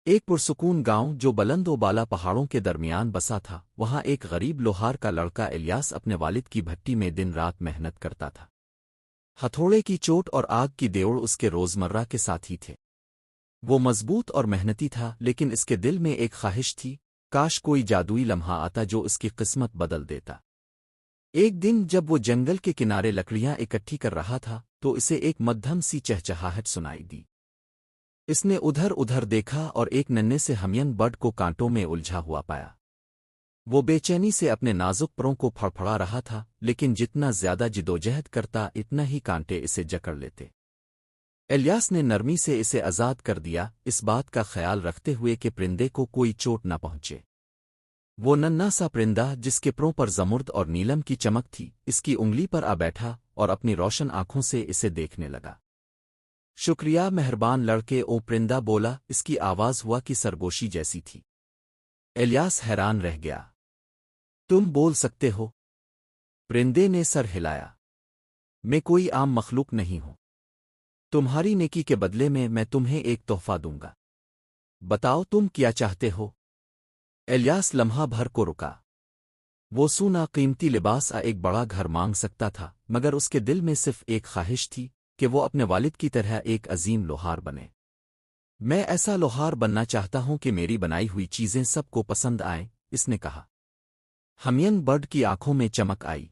ایک پرسکون گاؤں جو بلند و بالا پہاڑوں کے درمیان بسا تھا، وہاں ایک غریب لوہار کا لڑکا الیاس اپنے والد کی بھٹی میں دن رات محنت کرتا تھا۔ ہتھوڑے کی چوٹ اور آگ کی دیوڑ اس کے روزمرہ کے ساتھی تھے۔ وہ مضبوط اور محنتی تھا، لیکن اس کے دل میں ایک خواہش تھی، کاش کوئی جادوئی لمحہ آتا جو اس کی قسمت بدل دیتا۔ ایک دن جب وہ جنگل کے کنارے لکڑیاں اکٹھی کر رہا تھا تو اسے ایک مدھم سی چہچہاہٹ سنائی دی۔ اس نے ادھر ادھر دیکھا اور ایک ننھے سے ہمین برڈ کو کانٹوں میں الجھا ہوا پایا۔ وہ بے چینی سے اپنے نازک پروں کو پھڑپھڑا رہا تھا، لیکن جتنا زیادہ جدوجہد کرتا اتنا ہی کانٹے اسے جکڑ لیتے۔ الیاس نے نرمی سے اسے آزاد کر دیا، اس بات کا خیال رکھتے ہوئے کہ پرندے کو کوئی چوٹ نہ پہنچے۔ وہ ننھا سا پرندہ جس کے پروں پر زمرد اور نیلم کی چمک تھی، اس کی انگلی پر آ بیٹھا اور اپنی روشن آنکھوں سے اسے دیکھنے لگا۔ شکریہ مہربان لڑکے، او پرندہ بولا، اس کی آواز ہوا کی سرگوشی جیسی تھی۔ الیاس حیران رہ گیا۔ تم بول سکتے ہو؟ پرندے نے سر ہلایا۔ میں کوئی عام مخلوق نہیں ہوں۔ تمہاری نیکی کے بدلے میں تمہیں ایک تحفہ دوں گا۔ بتاؤ تم کیا چاہتے ہو؟ الیاس لمحہ بھر کو رکا۔ وہ سونا قیمتی لباس ایک بڑا گھر مانگ سکتا تھا، مگر اس کے دل میں صرف ایک خواہش تھی کہ وہ اپنے والد کی طرح ایک عظیم لوہار بنے۔ میں ایسا لوہار بننا چاہتا ہوں کہ میری بنائی ہوئی چیزیں سب کو پسند آئیں، اس نے کہا۔ ہمین برڈ کی آنکھوں میں چمک آئی۔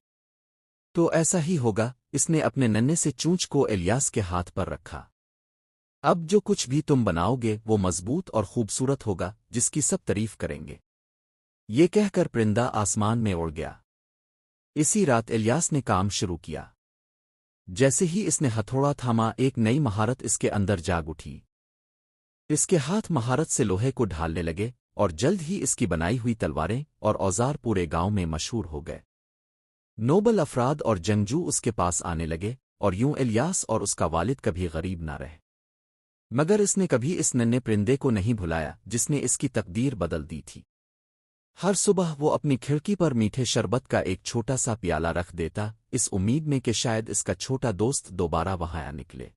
تو ایسا ہی ہوگا، اس نے اپنے ننھے سے چونچ کو الیاس کے ہاتھ پر رکھا۔ اب جو کچھ بھی تم بناؤ گے وہ مضبوط اور خوبصورت ہوگا، جس کی سب تعریف کریں گے۔ یہ کہہ کر پرندہ آسمان میں اڑ گیا۔ اسی رات الیاس نے کام شروع کیا۔ جیسے ہی اس نے ہتھوڑا تھاما، ایک نئی مہارت اس کے اندر جاگ اٹھی۔ اس کے ہاتھ مہارت سے لوہے کو ڈھالنے لگے، اور جلد ہی اس کی بنائی ہوئی تلواریں اور اوزار پورے گاؤں میں مشہور ہو گئے۔ نوبل افراد اور جنگجو اس کے پاس آنے لگے، اور یوں الیاس اور اس کا والد کبھی غریب نہ رہے۔ مگر اس نے کبھی اس ننھے پرندے کو نہیں بھلایا جس نے اس کی تقدیر بدل دی تھی۔ ہر صبح وہ اپنی کھڑکی پر میٹھے شربت کا ایک چھوٹا سا پیالہ رکھ دیتا، اس امید میں کہ شاید اس کا چھوٹا دوست دوبارہ وہاں آ نکلے۔